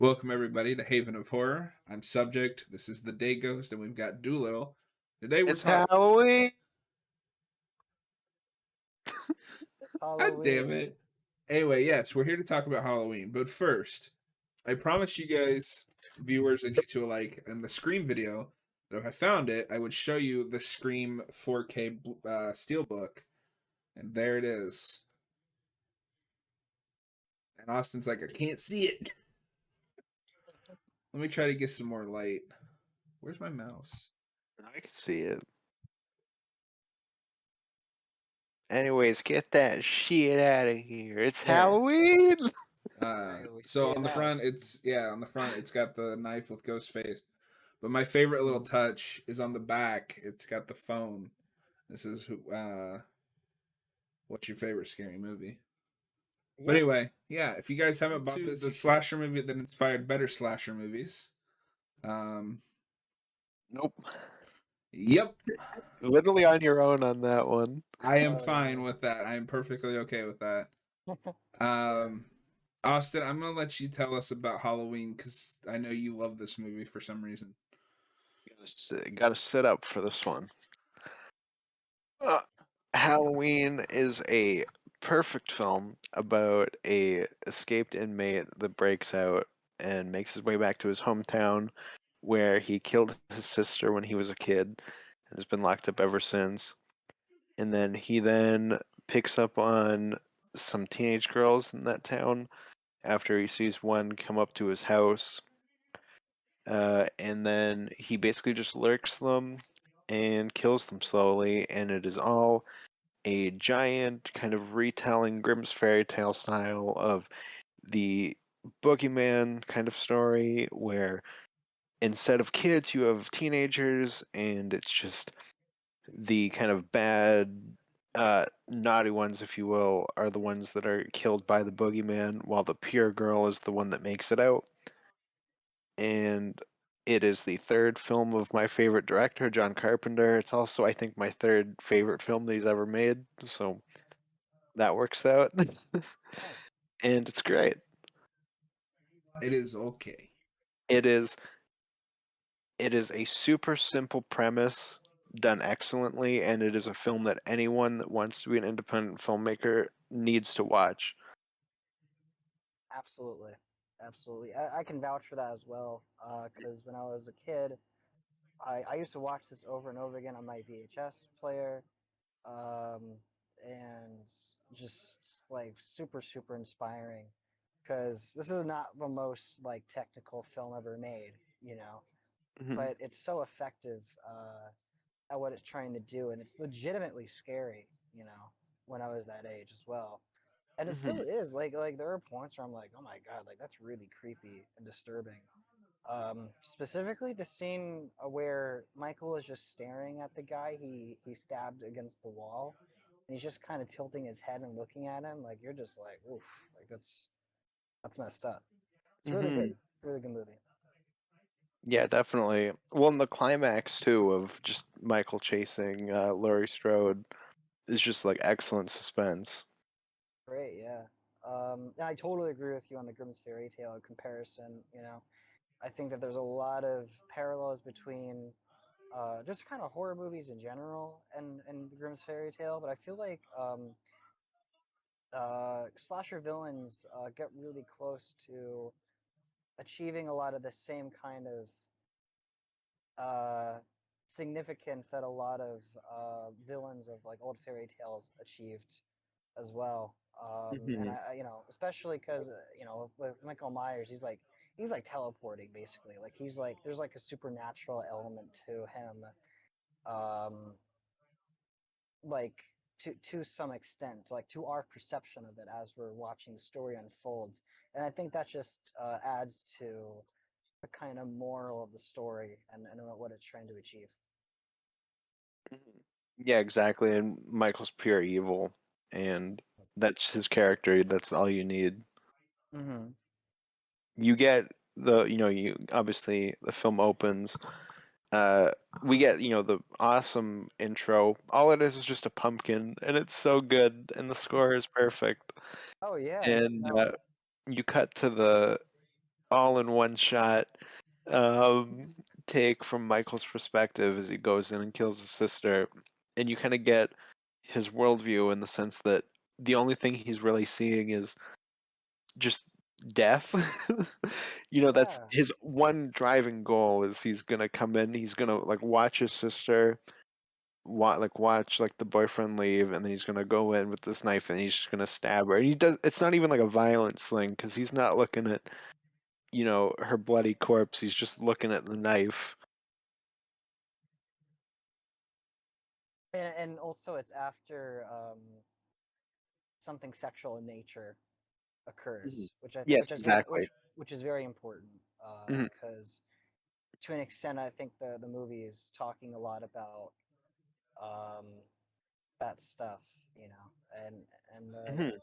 Welcome everybody to Haven of Horror. I'm Subject. This is TheDayGhost, and we've got Doolittle. Today we're It's talking. Halloween. God damn Halloween. it! Anyway, yes, we're here to talk about Halloween. But first, I promised you guys, viewers and you two alike, in the Scream video that if I found it, I would show you the Scream 4K Steelbook, and there it is. And Austin's like, I can't see it. Let me try to get some more light. Where's my mouse? I can see it. Anyways, get that shit out of here. It's There. Halloween. We So see on it the now. front, it's got the knife with ghost face. But my favorite little touch is on the back. It's got the phone. This is what's your favorite scary movie? But Yeah. anyway, yeah. If you guys haven't bought the slasher movie that inspired better slasher movies, um, Nope. yep, Literally on your own on that one. I am Oh, fine with that. I am perfectly okay with that. yeah. Austin, I'm gonna let you tell us about Halloween because I know you love this movie for some reason. Gotta sit up for this one. Uh, Halloween is a perfect film about a escaped inmate that breaks out and makes his way back to his hometown where he killed his sister when he was a kid and has been locked up ever since. And then he picks up on some teenage girls in that town after he sees one come up to his house. And then he basically just lurks them and kills them slowly, and it is all a giant kind of retelling Grimm's fairy tale style of the boogeyman kind of story where instead of kids you have teenagers, and it's just the kind of bad naughty ones, if you will, are the ones that are killed by the boogeyman, while the pure girl is the one that makes it out. And it is the third film of my favorite director, John Carpenter. It's also, I think, my third favorite film that he's ever made, so that works out. Nice. And it's great. It is okay. It is a super simple premise done excellently, and it is a film that anyone that wants to be an independent filmmaker needs to watch. Absolutely. Absolutely. I can vouch for that as well. Because when I was a kid, I used to watch this over and over again on my VHS player. Um, and just like super, super inspiring. Because this is not the most like technical film ever made, Mhm. but it's so effective at what it's trying to do, and it's legitimately scary, when I was that age as well. And it still Mhm. is. Like there are points where I'm like, oh my god, like that's really creepy and disturbing. Specifically the scene where Michael is just staring at the guy he stabbed against the wall, and he's just kind of tilting his head and looking at him. Like you're just like, oof, like that's messed up. It's Mhm. really good movie. Yeah, definitely. Well, in the climax too of just Michael chasing Laurie Strode is just like excellent suspense. Great, yeah. And I totally agree with you on the Grimm's fairy tale comparison. I think that there's a lot of parallels between just kind of horror movies in general and the Grimm's fairy tale, but I feel like slasher villains get really close to achieving a lot of the same kind of uh, significance that a lot of villains of like old fairy tales achieved as well. And Mhm. especially because with Michael Myers, he's like teleporting basically. Like he's like there's like a supernatural element to him, um, like to some extent, like to our perception of it as we're watching the story unfolds. And I think that just adds to the kind of moral of the story and what it's trying to achieve. Mhm. Yeah, exactly. And Michael's pure evil, and that's his character. That's all you need. Mm-hmm. You get you obviously the film opens. Uh, we get the awesome intro. All it is just a pumpkin, and it's so good, and the score is perfect. Oh yeah, And no, you cut to the all in one shot take from Michael's perspective as he goes in and kills his sister, and you kind of get his worldview in the sense that the only thing he's really seeing is just death. That's Yeah. his one driving goal is he's gonna come in, he's gonna like watch his sister, watch like the boyfriend leave, and then he's gonna go in with this knife and he's just gonna stab her. And he does. It's not even like a violence thing because he's not looking at her bloody corpse. He's just looking at the knife. And also it's after something sexual in nature Mhm. occurs, Yes, exactly. which is very important Mhm. because to an extent I think the movie is talking a lot about um, that stuff, and Mhm.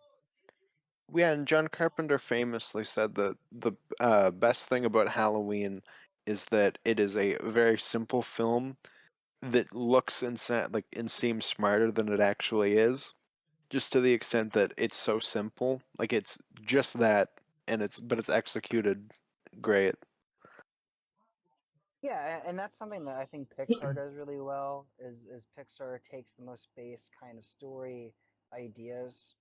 Yeah, and John Carpenter famously said that the best thing about Halloween is that it is a very simple film that looks and seems smarter than it actually is, just to the extent that it's so simple. Like it's just that, and it's executed great. yeah, and that's something that I think Pixar does really well. Is Pixar takes the most base kind of story ideas,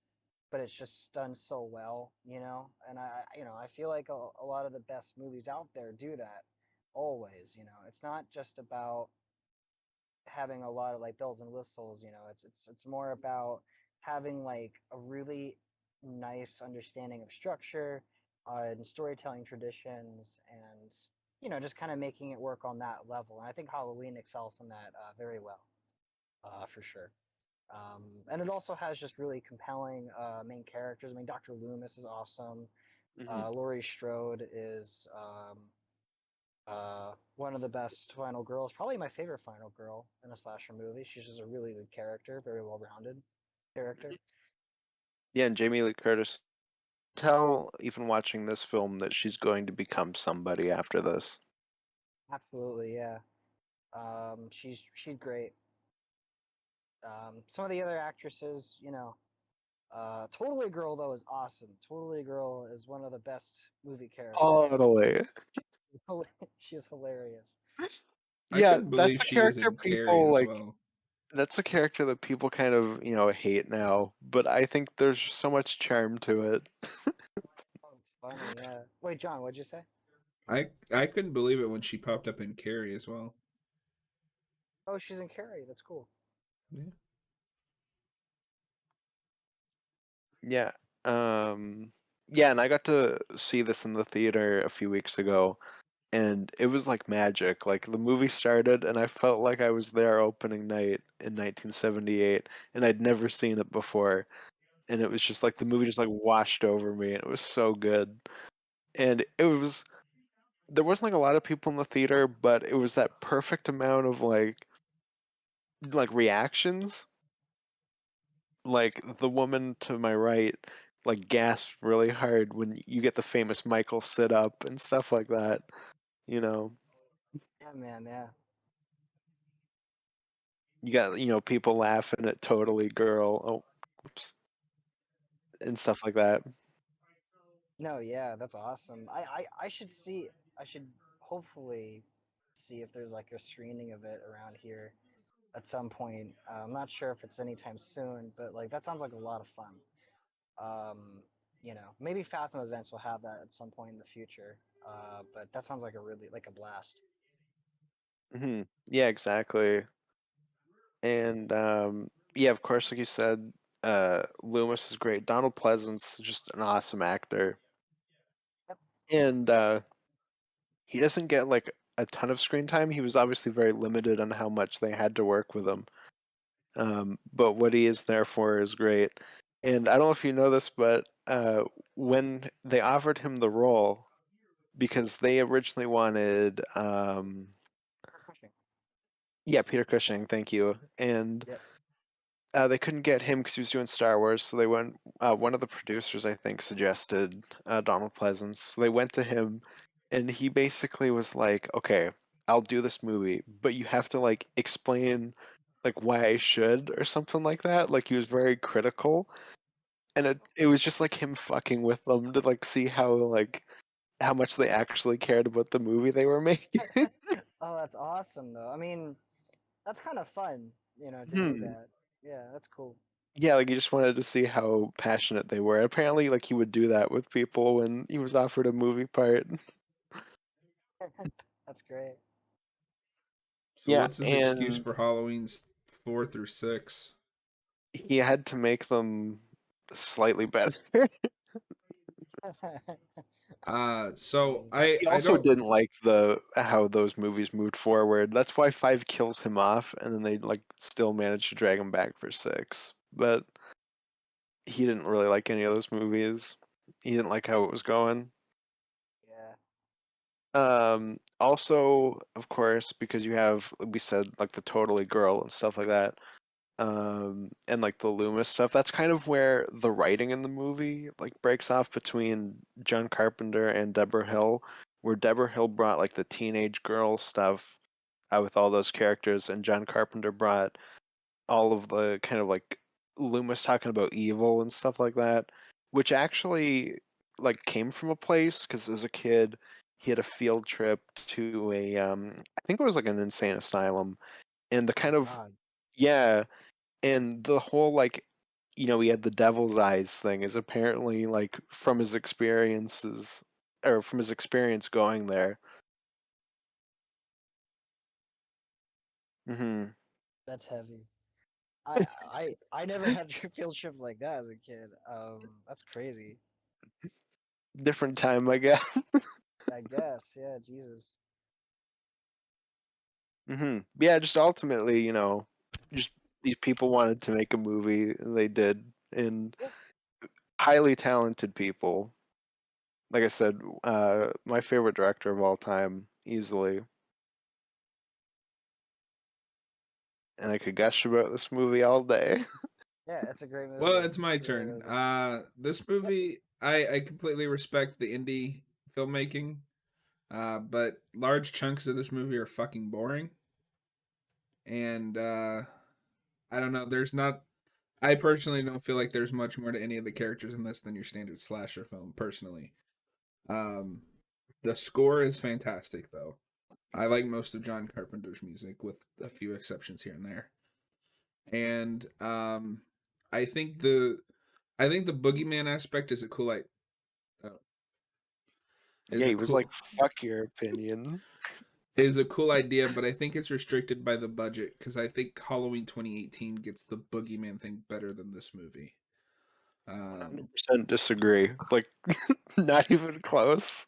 but it's just done so well, And I feel like a lot of the best movies out there do that always. It's not just about having a lot of like bells and whistles. It's more about having like a really nice understanding of structure and storytelling traditions, and just kind of making it work on that level. And I think Halloween excels in that very well, for sure. And it also has just really compelling main characters. I mean, Dr. Loomis is awesome. Hmm. Laurie Strode is one of the best final girls, probably my favorite final girl in a slasher movie. She's just a really good character, very well rounded character. Yeah, and Jamie Lee Curtis. Tell even watching this film that she's going to become somebody after this. Absolutely, yeah. She's great. Some of the other actresses, Totally Girl though is awesome. Totally Girl is one of the best movie characters. Totally. She's hilarious. I Yeah, couldn't that's believe a she was character in Carrie people as like. well. That's a character that people kind of, hate now, but I think there's so much charm to it. Oh, it's funny, yeah. Wait, John, what'd you say? I couldn't believe it when she popped up in Carrie as well. Oh, she's in Carrie. That's cool. Yeah. Yeah. Yeah, and I got to see this in the theater a few weeks ago, and it was like magic. Like the movie started and I felt like I was there opening night in 1978 and I'd never seen it before. And it was just like the movie just like washed over me and it was so good. And there wasn't like a lot of people in the theater, but it was that perfect amount of like reactions. Like the woman to my right like gasped really hard when you get the famous Michael sit up and stuff like that, you know. Yeah, man, yeah. You got, people laughing at Totally Girl. Oh, oops. And stuff like that. No, yeah, that's awesome. I should see. I should hopefully see if there's like a screening of it around here at some point. I'm not sure if it's anytime soon, but like that sounds like a lot of fun. Maybe Fathom Events will have that at some point in the future. But that sounds like a really like a blast. Yeah, exactly. And yeah, of course, like you said, Loomis is great. Donald Pleasance is just an awesome actor. Yep. And he doesn't get like a ton of screen time. He was obviously very limited on how much they had to work with him. But what he is there for is great. And I don't know if you know this, but when they offered him the role, because they originally wanted, Cushing. yeah, Peter Cushing, thank you, and Yep. they couldn't get him because he was doing Star Wars. So they went. One of the producers, I think, suggested Donald Pleasance. So they went to him, and he basically was like, "Okay, I'll do this movie, but you have to like explain like why I should or something like that." Like he was very critical, and it was just like him fucking with them to like see how like how much they actually cared about the movie they were making. Oh, that's awesome though. I mean, that's kind of fun, to do Hmm. that. Yeah, that's cool. Yeah, like he just wanted to see how passionate they were. Apparently, like he would do that with people when he was offered a movie part. That's great. So Yeah, what's his excuse and for Halloween's 4 through 6? he had to make them slightly better. So He I also don't. didn't like the how those movies moved forward. That's why 5 kills him off, and then they like still managed to drag him back for 6. But he didn't really like any of those movies. He didn't like how it was going. Yeah. Also, of course, because you have we said like the Totally Girl and stuff like that, and like the Loomis stuff. That's kind of where the writing in the movie like breaks off between John Carpenter and Deborah Hill, where Deborah Hill brought like the teenage girl stuff with all those characters, and John Carpenter brought all of the kind of like Loomis talking about evil and stuff like that, which actually like came from a place because as a kid he had a field trip to a I think it was like an insane asylum, and the Oh kind of God. yeah, and the whole like he had the devil's eyes thing is apparently like from his experiences or from his experience going there. Hmm. That's heavy. I never had field trips like that as a kid. That's crazy. Different time, I guess. I guess. Yeah. Jesus. Yeah, just ultimately, just these people wanted to make a movie, and they did, and Yeah. highly talented people. Like I said, my favorite director of all time, easily. And I could gush about this movie all day. Yeah. It's a great Well, movie. it's my It's a really, turn. really good. This Yep. movie, I completely respect the indie filmmaking, but large chunks of this movie are fucking boring, and I don't know. There's not. I personally don't feel like there's much more to any of the characters in this than your standard slasher film. Personally, um, the score is fantastic, though. I like most of John Carpenter's music, with a few exceptions here and there. And I think the I think the boogeyman aspect is a uh, is Yeah, a he was like, cool fuck your opinion. is a cool idea, but I think it's restricted by the budget because I think Halloween 2018 gets the boogeyman thing better than this movie. Um, 100% disagree. Like, not even close.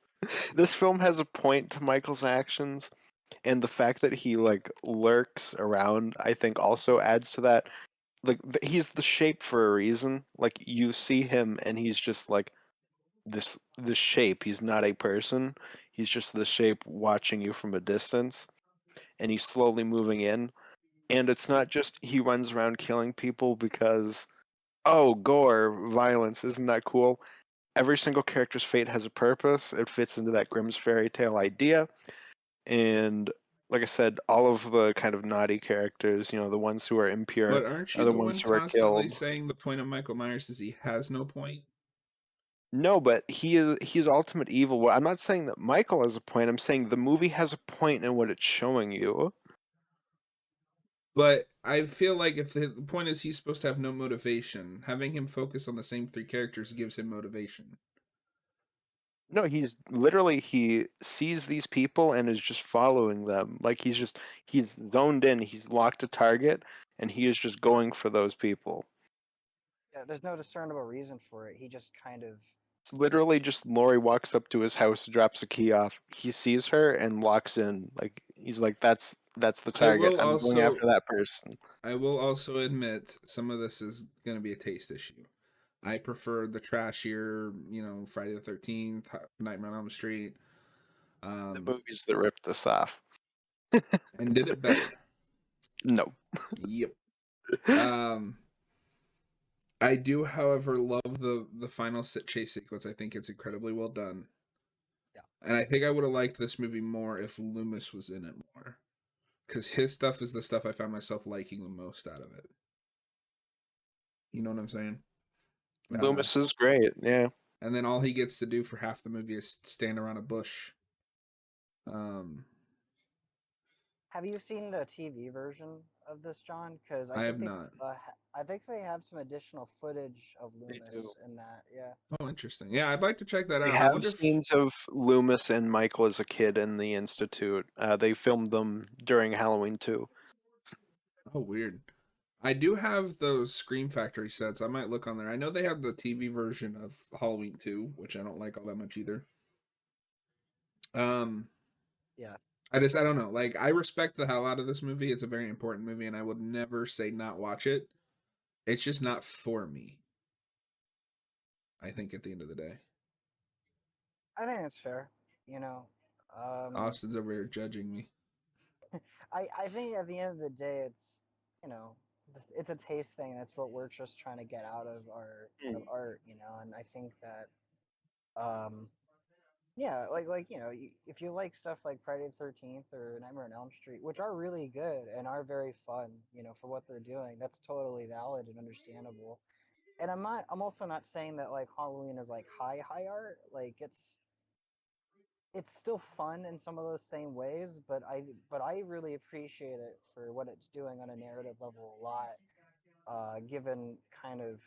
This film has a point to Michael's actions, and the fact that he like lurks around, I think, also adds to that. Like, he's the shape for a reason. Like, you see him, and he's just like this shape. He's not a person. He's just the shape watching you from a distance, and he's slowly moving in. And it's not just he runs around killing people because oh, gore, violence, isn't that cool? Every single character's fate has a purpose. It fits into that Grimm's fairy tale idea. And like I said, all of the kind of naughty characters, the ones who are impure, but aren't are you the the ones one who are constantly killed. saying the point of Michael Myers is he has no point? No, but he's ultimate evil. Well, I'm not saying that Michael has a point. I'm saying the movie has a point in what it's showing you. But I feel like if the point is he's supposed to have no motivation, having him focus on the same three characters gives him motivation. No, he's literally he sees these people and is just following them. Like he's zoned in, he's locked a target, and he is just going for those people. Yeah. There's no discernible reason for it. He just kind of. It's literally just Lori walks up to his house, drops a key off, he sees her and locks in. Like he's like, that's the I target. will I'm going also after that person. I will also admit some of this is going to be a taste issue. I prefer the trashier, Friday the 13th, Nightmare on Elm Street, The um, movies that ripped this off. and did it better. No. Yep. Um, I do, however, love the final chase sequence. I think it's incredibly well done, Yeah. and I think I would have liked this movie more if Loomis was in it more, because his stuff is the stuff I found myself liking the most out of it. You know what I'm saying? Uh, Loomis is great, yeah. and then all he gets to do for half the movie is stand around a bush. Um, Have you seen the TV version of this, John? Because I have not. I think they have some additional footage of They do. Loomis in that. Yeah. Oh, interesting. Yeah, I'd like to check that They out. I have wonder if. scenes of Loomis and Michael as a kid in the Institute. They filmed them during Halloween too. Oh, weird. I do have those Scream Factory sets. I might look on there. I know they have the TV version of Halloween 2, which I don't like all that much either. Um, Yeah. I don't know. Like, I respect the hell out of this movie. It's a very important movie, and I would never say not watch it. It's just not for me. I think at the end of the day, I think it's fair. You know, um, Austin's over here judging me. I think at the end of the day, it's you know, it's a taste thing. That's what we're just trying to get out of our Mm. art. You know, and I think that um, yeah, if you like stuff like Friday the 13th or Nightmare on Elm Street, which are really good and are very fun, you know, for what they're doing, that's totally valid and understandable. And I'm also not saying that like Halloween is like high art. Like it's still fun in some of those same ways, but I really appreciate it for what it's doing on a narrative level a lot. Given kind of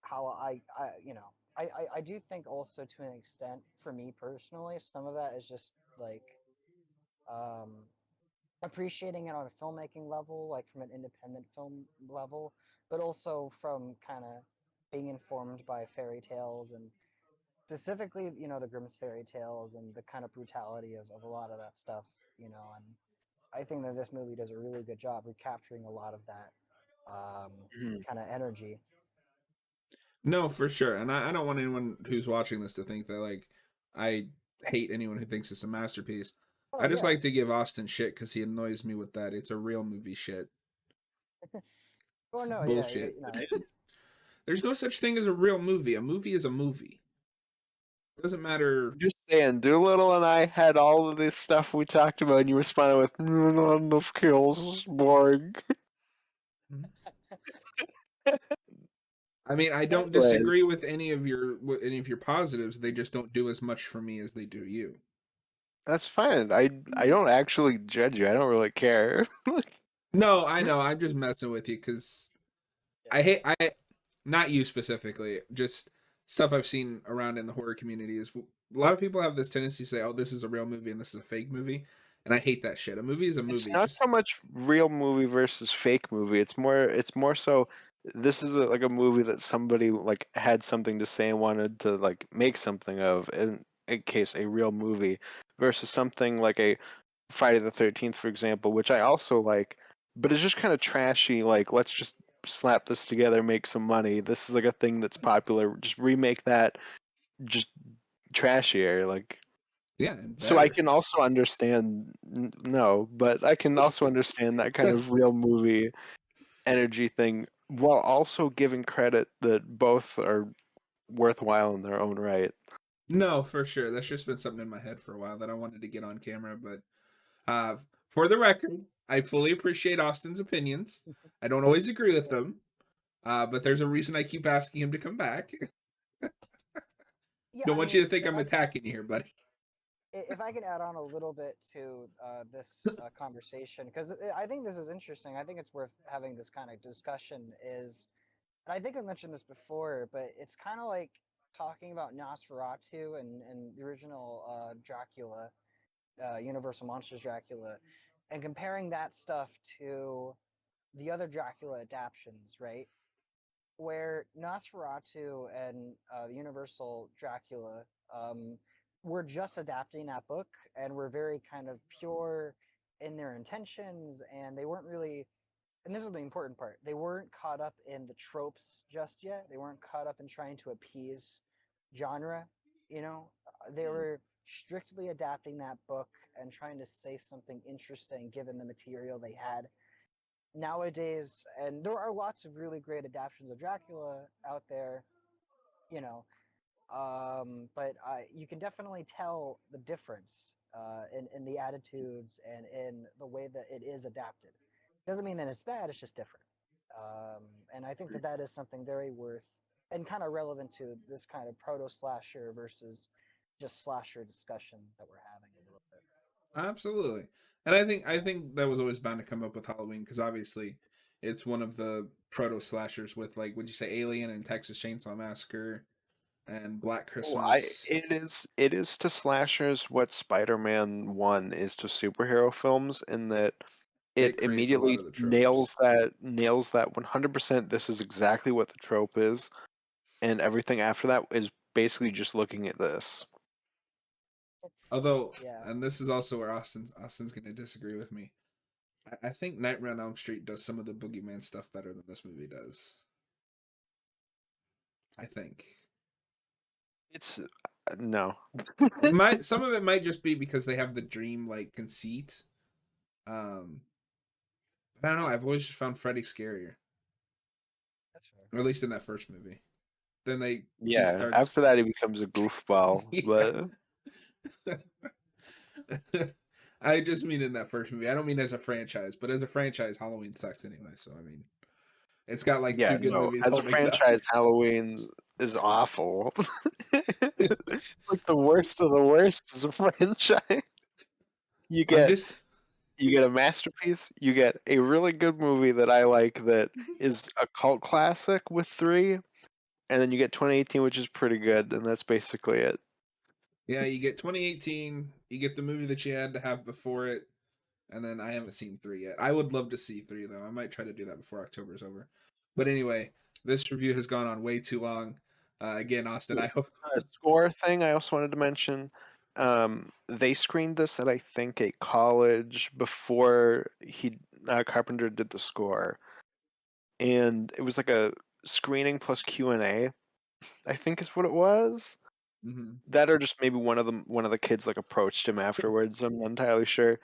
how I do think also to an extent for me personally, some of that is just like um, appreciating it on a filmmaking level, like from an independent film level, but also from kind of being informed by fairy tales and specifically, you know, the Grimm's fairy tales and the kind of brutality of a lot of that stuff, you know, and I think that this movie does a really good job recapturing a lot of that Mhm. kind of energy. No, for sure. And I don't want anyone who's watching this to think that, like, I hate anyone who thinks it's a masterpiece. Oh I just yeah. like to give Austin shit because he annoys me with that. It's a real movie shit. Oh It's no, yeah, bullshit. you know, There's no such thing as a real movie. A movie is a movie. It doesn't matter. Just saying, Doolittle and I had all of this stuff we talked about, and you responded with, Not enough kills, it's boring." I mean, I don't Anyways, disagree with any of your positives. They just don't do as much for me as they do you. that's fine. I don't actually judge you. I don't really care. No, I know. I'm just messing with you because yeah. I hate I not you specifically, just stuff I've seen around in the horror community is a lot of people have this tendency to say, "Oh, this is a real movie and this is a fake movie," and I hate that shit. A movie is a It's movie. not Just so much real movie versus fake movie. It's more so this is like a movie that somebody like had something to say and wanted to like make something of in case a real movie versus something like a Friday the 13th, for example, which I also like, but it's just kind of trashy. Like, let's just slap this together, make some money. This is like a thing that's popular. Just remake that, just trashier. Like, yeah, and so I better. can also understand, no, but I can also understand that kind of real movie energy thing while also giving credit that both are worthwhile in their own right. No, for sure. That's just been something in my head for a while that I wanted to get on camera, but for the record, I fully appreciate Austin's opinions. I don't always agree with them, but there's a reason I keep asking him to come back. Yeah, Don't I want you mean, to think I'm attacking you here, buddy. if I can add on a little bit to this conversation, because I think this is interesting. I think it's worth having this kind of discussion. And I think I mentioned this before, but it's kind of like talking about Nosferatu and the original Dracula, Universal Monsters Dracula, and comparing that stuff to the other Dracula adaptations, right? Where Nosferatu and the Universal Dracula were just adapting that book and were very kind of pure in their intentions, and they weren't really. And this is the important part. They weren't caught up in the tropes just yet. They weren't caught up in trying to appease genre. You know, they were strictly adapting that book and trying to say something interesting given the material they had nowadays. And there are lots of really great adaptations of Dracula out there, you know, but you can definitely tell the difference in the attitudes and in the way that it is adapted. Doesn't mean that it's bad, it's just different. Um, and I think that that is something very worth and kind of relevant to this kind of proto slasher versus just slasher discussion that we're having a little bit. Absolutely. And I think that was always bound to come up with Halloween because obviously it's one of the proto slashers with like would you say Alien and Texas Chainsaw Massacre and Black Oh, Christmas. it is to slashers what Spider-Man 1 is to superhero films in that it It creates a lot immediately of the tropes. nails that 100%. This is exactly what the trope is, and everything after that is basically just looking at this. Although, Yeah. and this is also where Austin's going to disagree with me. I think Nightmare on Elm Street does some of the Boogeyman stuff better than this movie does. I think. It's no. Some of it might just be because they have the dream like conceit. Um, but I don't know. I've always just found Freddy scarier, That's fair. or at least in that first movie. Then he Yeah, starts. after that he becomes a goofball, Yeah. but I just mean in that first movie. I don't mean as a franchise, but as a franchise, Halloween sucked anyway. So I mean, it's got like yeah, two good no. movies As all a to make it up. franchise, Halloween is awful. Like the worst of the worst as a franchise. You I'm get just you get a masterpiece, you get a really good movie that I like that is a cult classic with 3, and then you get 2018, which is pretty good, and that's basically it. yeah. You get 2018. You get the movie that you had to have before it, and then I haven't seen 3 yet. I would love to see 3 though. I might try to do that before October's over. But anyway, this review has gone on way too long. Again, Austin, I hope. Score thing I also wanted to mention. They screened this at I think a college before Carpenter did the score, and it was like a screening plus Q&A. I think is what it was. Mhm. That or just maybe one of the kids like approached him afterwards. I'm not entirely sure.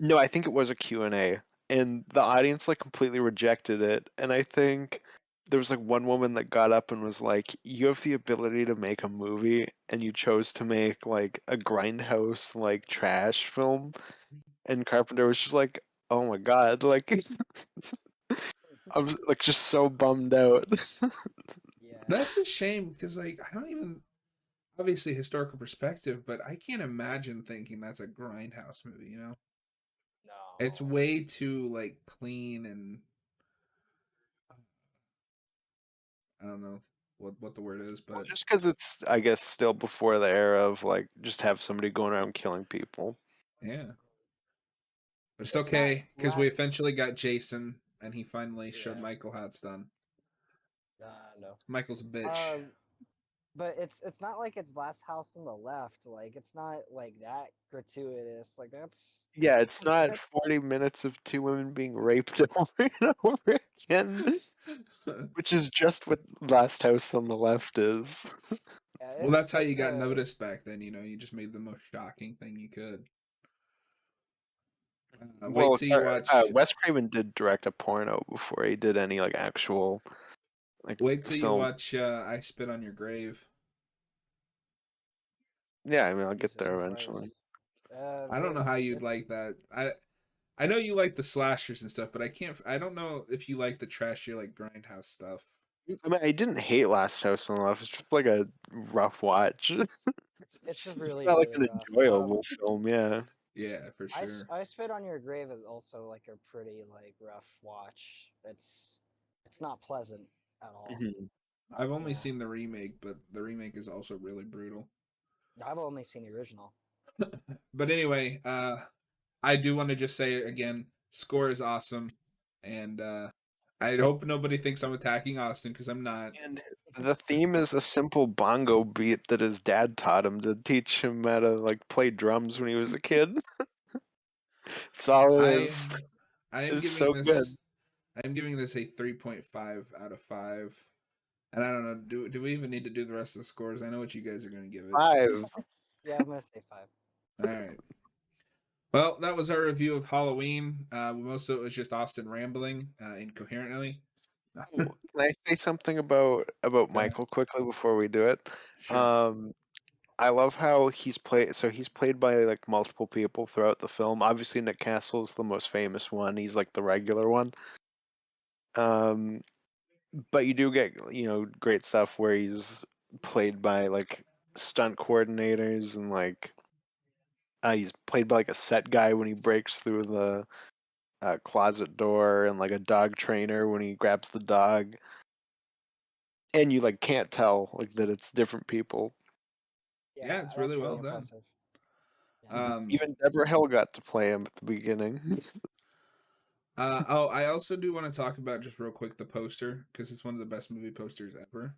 No, I think it was a Q&A, and the audience like completely rejected it. And I think there was like one woman that got up and was like, "You have the ability to make a movie, and you chose to make like a grindhouse like trash film." And Carpenter was just like, "Oh my god!" Like I was like just so bummed out. Yeah. That's a shame because like I don't even obviously historical perspective, but I can't imagine thinking that's a grindhouse movie. It's No. way too like clean and I don't know what the word is, Well, but just because it's, I guess, still before the era of like just have somebody going around killing people. yeah, but it's It's not okay because we lack. eventually got Jason and he finally showed Yeah. Michael how it's done. No. Michael's a bitch. Um, but it's not like it's Last House on the Left. Like it's not like that gratuitous. Like Yeah, it's not that's 40 minutes of 2 women being raped over and over again, which is just what Last House on the Left is. yeah, Well, that's how you it's got a noticed back then. You just made the most shocking thing you could. Wait Well, till you watch. Wes Craven did direct a porno before he did any like actual like Wait till you film. watch. I Spit on Your Grave. Yeah, I mean, I'll get Jesus there Christ. eventually. I don't know how you'd It's like that. I know you like the slashers and stuff, but I can't. I don't know if you like the trashy like grindhouse stuff. I mean, I didn't hate Last House on the Left. It's just like a rough watch. it's just It's really not like really an rough. enjoyable film, yeah. Yeah, for sure. I Spit on Your Grave is also like a pretty like rough watch. It's not pleasant at all. Mhm. I've only Yeah, seen the remake, but the remake is also really brutal. I've only seen the original. But anyway, I do want to just say again, score is awesome, and I hope nobody thinks I'm attacking Austin because I'm not. And the theme is a simple bongo beat that his dad taught him to teach him how to like play drums when he was a kid. That's all it I is. I am It's giving so this good. I am giving this a 3.5 out of 5. And I don't know, do we even need to do the rest of the scores? I know what you guys are going to give it. 5. Yeah, I'm gonna say 5. All right. Well, that was our review of Halloween. Most of it was just Austin rambling incoherently. Oh, can I say something about Go ahead. Michael quickly before we do it? Sure. Um, I love how he's played by like multiple people throughout the film. Obviously, Nick Castle's the most famous one. He's like the regular one. Um, but you do get great stuff where he's played by like stunt coordinators and like he's played by like a set guy when he breaks through the closet door, and like a dog trainer when he grabs the dog, and you like can't tell like that it's different people. Yeah, it's that's really well really done. impressive. Yeah. Even Deborah Hill got to play him at the beginning. I also do want to talk about just real quick the poster because it's one of the best movie posters ever.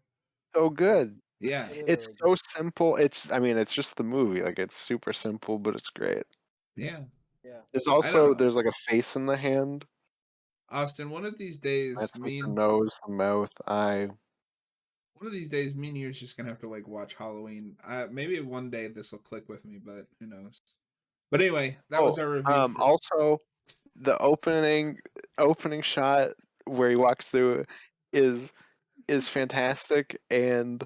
So good. Yeah, It is It's really so good. simple. It's just the movie. Like it's super simple, but it's great. yeah. Yeah. There's I don't also know, there's like a face in the hand. Austin. One of these days, That's like the nose, the mouth, eye. me and you is just gonna have to like watch Halloween. Maybe one day this will click with me, but who knows? But anyway, that was Oh, our review. For, also the opening shot where he walks through is fantastic, and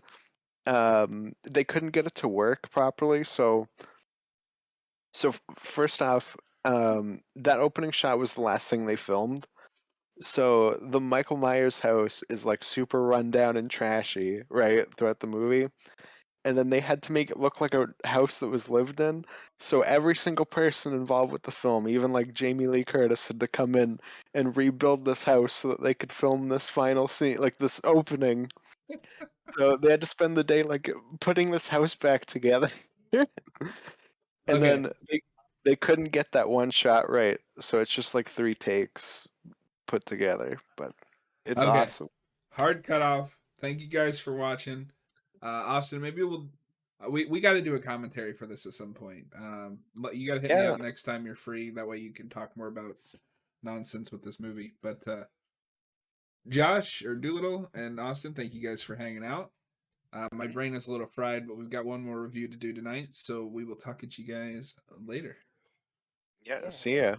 they couldn't get it to work properly. So first off, that opening shot was the last thing they filmed. So the Michael Myers house is like super rundown and trashy, right, throughout the movie. And then they had to make it look like a house that was lived in. So every single person involved with the film, even like Jamie Lee Curtis, had to come in and rebuild this house so that they could film this final scene, like this opening. So they had to spend the day like putting this house back together. And okay, then they couldn't get that one shot right, so it's just like 3 takes put together, but it's okay, awesome. hard cut off. Thank you guys for watching. Austin, maybe we'll we got to do a commentary for this at some point. You got to hit me Yeah, up next time you're free. That way you can talk more about nonsense with this movie. But Josh or Doolittle and Austin, thank you guys for hanging out. My brain is a little fried, but we've got one more review to do tonight, so we will talk at you guys later. yeah. Yeah. See ya.